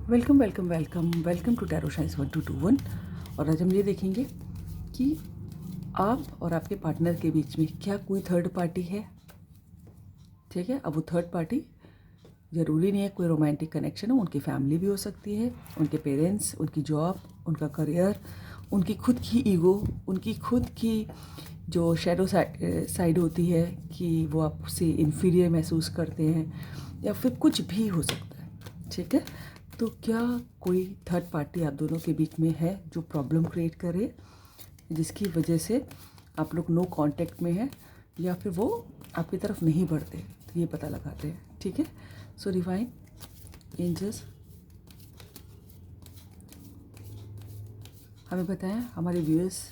Welcome welcome welcome welcome to tarot science 1221। और आज हम ये देखेंगे कि आप और आपके पार्टनर के बीच में क्या कोई थर्ड पार्टी है। ठीक है, अब वो थर्ड पार्टी ज़रूरी नहीं है कोई रोमांटिक कनेक्शन हो, उनकी फैमिली भी हो सकती है, उनके पेरेंट्स, उनकी जॉब, उनका करियर, उनकी खुद की ईगो, उनकी खुद की जो शैडो साइड होती है कि वो आपसे इन्फीरियर महसूस करते हैं, या फिर कुछ भी हो सकता है। ठीक है, तो क्या कोई थर्ड पार्टी आप दोनों के बीच में है जो प्रॉब्लम क्रिएट करे, जिसकी वजह से आप लोग नो कांटेक्ट में हैं, या फिर वो आपकी तरफ नहीं बढ़ते, तो ये पता लगाते हैं। ठीक है, सो डिवाइन एंजल्स हमें बताएं हमारे व्यूअर्स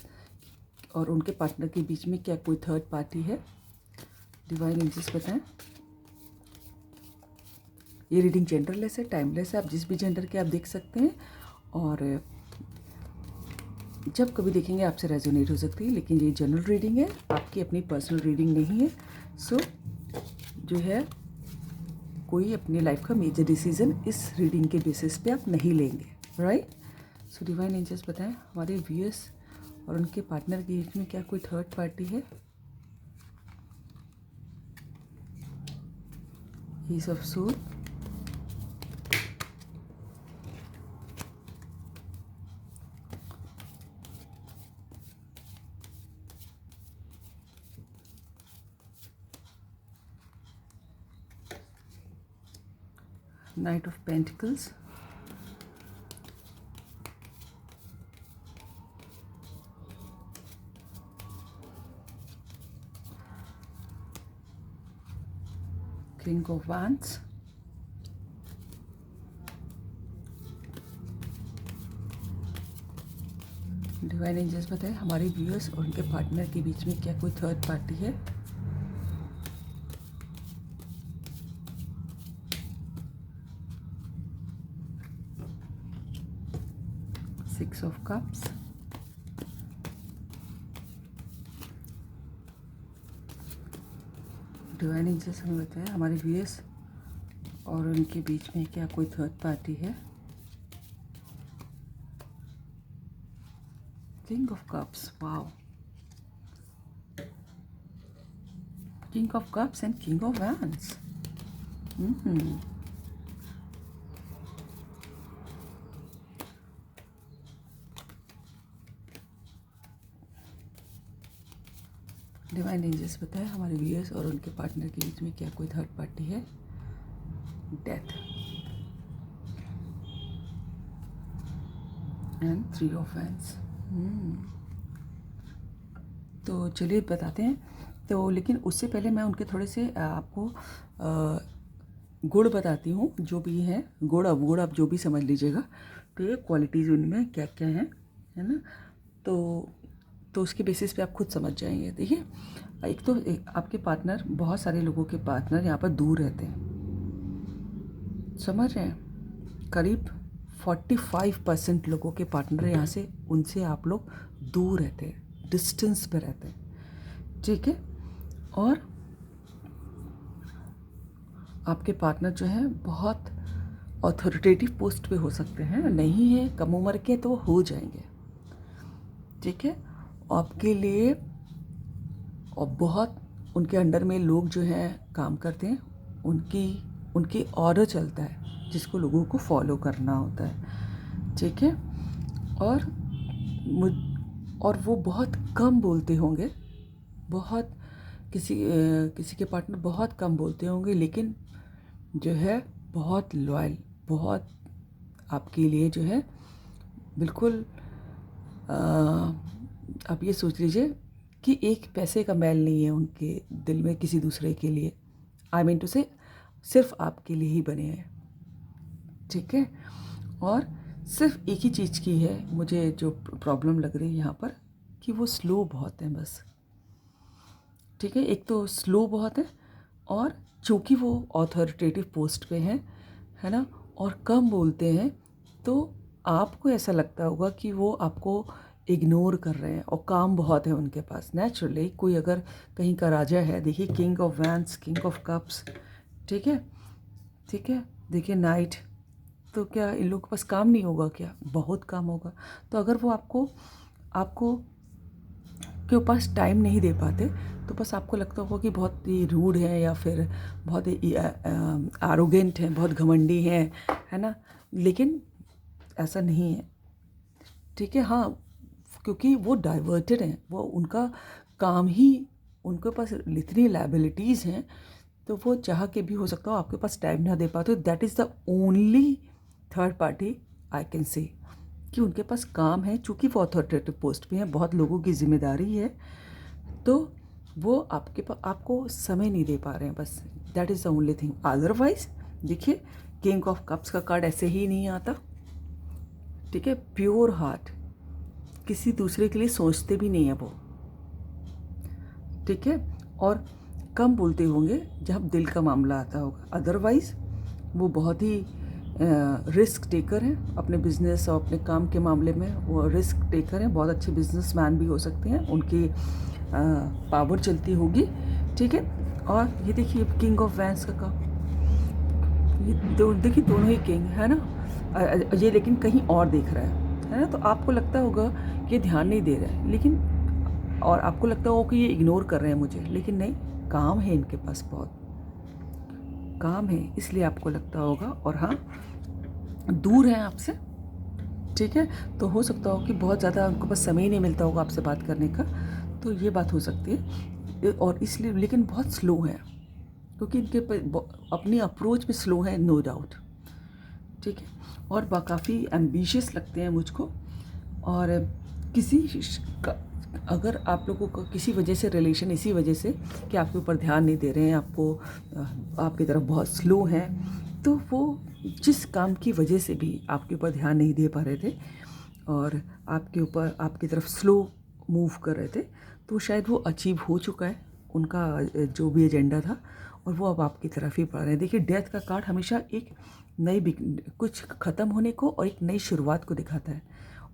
और उनके पार्टनर के बीच में क्या कोई थर्ड पार्टी है। डिवाइन एंजल्स बताएं। ये रीडिंग जेंडरलेस है, टाइमलेस है, आप जिस भी जेंडर के आप देख सकते हैं, और जब कभी देखेंगे आपसे रेजोनेट हो सकती है, लेकिन ये जनरल रीडिंग है, आपकी अपनी पर्सनल रीडिंग नहीं है। सो जो है कोई अपनी लाइफ का मेजर डिसीजन इस रीडिंग के बेसिस पे आप नहीं लेंगे, राइट। सो डिवाइन एंजल्स बताएं हमारे व्यूअर्स और उनके पार्टनर के बीच में क्या कोई थर्ड पार्टी है। Ace of swords, knight of pentacles, king of wands, divine angels बताएं हमारे व्यूअर्स और उनके पार्टनर के बीच में क्या कोई थर्ड पार्टी है। Six of cups, divine angels हमें बताएं हमारे व्यूअर्स और उनके बीच में क्या कोई थर्ड पार्टी है। King of cups, wow, king of cups and king of wands. Divine angels बताएं हमारे व्यूअर्स और उनके पार्टनर के बीच में क्या कोई थर्ड पार्टी है। Death and three of wands. तो चलिए बताते हैं। तो लेकिन उससे पहले मैं उनके थोड़े से आपको गुण बताती हूँ, जो भी हैं गुण अवगुण आप जो भी समझ लीजिएगा। तो ये क्वालिटीज़ उनमें क्या क्या हैं, है ना। तो उसके बेसिस पे आप खुद समझ जाएंगे। देखिए, आपके पार्टनर, बहुत सारे लोगों के पार्टनर यहाँ पर दूर रहते हैं, समझ रहे हैं। करीब 45% लोगों के पार्टनर यहाँ से, उनसे आप लोग दूर रहते हैं, डिस्टेंस पे रहते हैं। ठीक है, और आपके पार्टनर जो है बहुत ऑथोरिटेटिव पोस्ट पे हो सकते हैं, नहीं है कम उम्र के तो वो हो जाएंगे। ठीक है, आपके लिए, और बहुत उनके अंडर में लोग जो हैं काम करते हैं, उनकी ऑर्डर चलता है जिसको लोगों को फॉलो करना होता है। ठीक है, और और वो बहुत कम बोलते होंगे, बहुत किसी के पार्टनर बहुत कम बोलते होंगे, लेकिन जो है बहुत लॉयल, बहुत आपके लिए जो है बिल्कुल, आप ये सोच लीजिए कि एक पैसे का मैल नहीं है उनके दिल में किसी दूसरे के लिए। आई मीन टू से सिर्फ आपके लिए ही बने हैं। ठीक है, और सिर्फ एक ही चीज़ की है मुझे जो प्रॉब्लम लग रही है यहाँ पर, कि वो स्लो बहुत है बस। ठीक है, एक तो स्लो बहुत है, और चूँकि वो ऑथोरिटेटिव पोस्ट पे हैं, है ना, और कम बोलते हैं, तो आपको ऐसा लगता होगा कि वो आपको इग्नोर कर रहे हैं, और काम बहुत है उनके पास। नेचुरली कोई अगर कहीं का राजा है, देखिए king of wands, king of cups. ठीक है, ठीक है, देखिए नाइट, तो क्या इन लोगों के पास काम नहीं होगा क्या? बहुत काम होगा। तो अगर वो आपको आपको के पास टाइम नहीं दे पाते तो बस आपको लगता होगा कि बहुत ही रूड है या फिर बहुत ही आरोगेंट है, बहुत घमंडी है ना? लेकिन ऐसा नहीं है, ठीक है। हाँ, क्योंकि वो डाइवर्टेड हैं, वो उनका काम ही, उनके पास इतनी लाइबिलिटीज़ हैं, तो वो चाह के भी हो सकता हो आपके पास टाइम ना दे पाते। That is the only third party I can say कि उनके पास काम है, चूँकि वो अथॉरिटेटिव पोस्ट पे हैं, बहुत लोगों की जिम्मेदारी है, तो वो आपको समय नहीं दे पा रहे हैं, बस that is the only thing. Otherwise देखिए, किंग ऑफ कप्स का कार्ड ऐसे ही नहीं आता, ठीक है। प्योर हार्ट, किसी दूसरे के लिए सोचते भी नहीं है वो, ठीक है। और कम बोलते होंगे जब दिल का मामला आता होगा, अदरवाइज वो बहुत ही रिस्क टेकर हैं अपने बिजनेस और अपने काम के मामले में। वो रिस्क टेकर हैं, बहुत अच्छे बिजनेसमैन भी हो सकते हैं, उनकी पावर चलती होगी, ठीक है। और ये देखिए किंग ऑफ वैंस का काम, ये देखिए दोनों ही किंग है ना। ये लेकिन कहीं और देख रहा है ना, तो आपको लगता होगा कि ध्यान नहीं दे रहा है, लेकिन और आपको लगता होगा कि ये इग्नोर कर रहे हैं मुझे, लेकिन नहीं, काम है इनके पास, बहुत काम है, इसलिए आपको लगता होगा। और हाँ, दूर हैं आपसे, ठीक है। तो हो सकता हो कि बहुत ज़्यादा उनको पास समय ही नहीं मिलता होगा आपसे बात करने का, तो ये बात हो सकती है। और इसलिए, लेकिन बहुत स्लो है, क्योंकि इनके अपनी अप्रोच में स्लो है, नो डाउट, ठीक है। और काफ़ी एम्बिशियस लगते हैं मुझको। और अगर आप लोगों को किसी वजह से रिलेशन, इसी वजह से कि आपके ऊपर ध्यान नहीं दे रहे हैं, आपकी तरफ बहुत स्लो हैं, तो वो जिस काम की वजह से भी आपके ऊपर ध्यान नहीं दे पा रहे थे और आपकी तरफ स्लो मूव कर रहे थे, तो शायद वो अचीव हो चुका है उनका जो भी एजेंडा था, और वो अब आपकी तरफ ही बढ़ रहे हैं। देखिए, डेथ का कार्ड हमेशा एक कुछ ख़त्म होने को और एक नई शुरुआत को दिखाता है।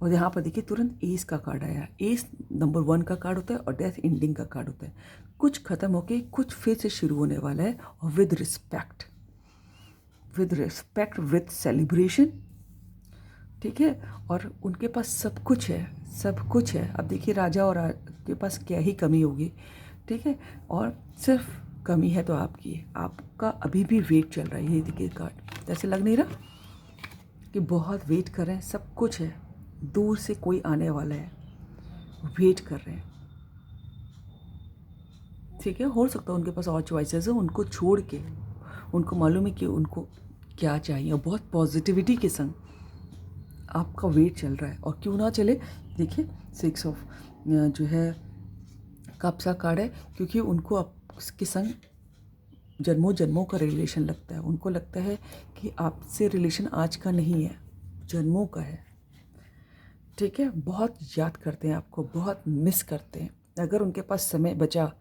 और यहाँ पर देखिए तुरंत एस का कार्ड आया। एस नंबर 1 का कार्ड होता है और डेथ एंडिंग का कार्ड होता है। कुछ ख़त्म होके कुछ फिर से शुरू होने वाला है, और विद रिस्पेक्ट, विद सेलिब्रेशन, ठीक है। और उनके पास सब कुछ है, सब कुछ है। अब देखिए राजा और के पास क्या ही कमी होगी, ठीक है। और सिर्फ कमी है तो आपका अभी भी वेट चल रहा है। ये देखिए कार्ड, ऐसे लग नहीं रहा कि बहुत वेट कर रहे हैं, सब कुछ है, दूर से कोई आने वाला है, वेट कर रहे हैं, ठीक है। हो सकता है उनके पास और चॉइसेस है, उनको छोड़ के उनको मालूम है कि उनको क्या चाहिए, और बहुत पॉजिटिविटी के संग आपका वेट चल रहा है। और क्यों ना चले, देखिए 6 ऑफ जो है कप्स का कार्ड है, क्योंकि उनको आपके संग जन्मों जन्मों का रिलेशन लगता है। उनको लगता है कि आपसे रिलेशन आज का नहीं है, जन्मों का है, ठीक है। बहुत याद करते हैं आपको, बहुत मिस करते हैं। अगर उनके पास समय बचा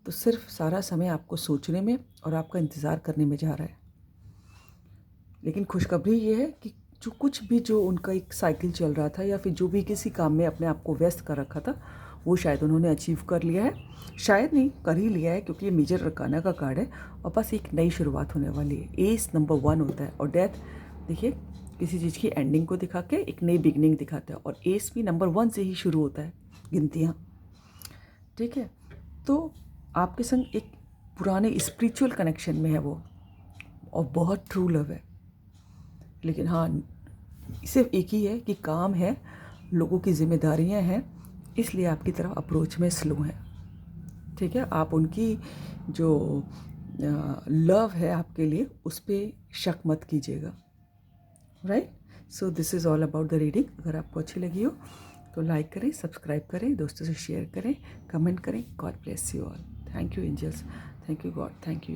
तो सिर्फ सारा समय आपको सोचने में और आपका इंतज़ार करने में जा रहा है। लेकिन खुशखबरी ये है कि जो उनका एक साइकिल चल रहा था, या फिर जो भी किसी काम में अपने आप को व्यस्त कर रखा था, वो शायद उन्होंने अचीव कर लिया है। शायद नहीं, कर ही लिया है, क्योंकि ये मेजर अरकाना का कार्ड है, और बस एक नई शुरुआत होने वाली है। एस नंबर 1 होता है, और डेथ देखिए किसी चीज़ की एंडिंग को दिखा के एक नई बिगनिंग दिखाता है, और एस भी नंबर 1 से ही शुरू होता है गिनतियाँ, ठीक है। तो आपके संग एक पुराने स्पिरिचुअल कनेक्शन में है वो, और बहुत ट्रू लव है। लेकिन हाँ, सिर्फ एक ही है कि काम है, लोगों की जिम्मेदारियां हैं, इसलिए आपकी तरफ अप्रोच में स्लो है, ठीक है। आप उनकी जो लव है आपके लिए, उस पर शक मत कीजिएगा, right. So this is all about the reading. अगर आपको अच्छी लगी हो तो लाइक करें, सब्सक्राइब करें, दोस्तों से शेयर करें, कमेंट करें। God bless you all. Thank you angels, thank you God, thank you.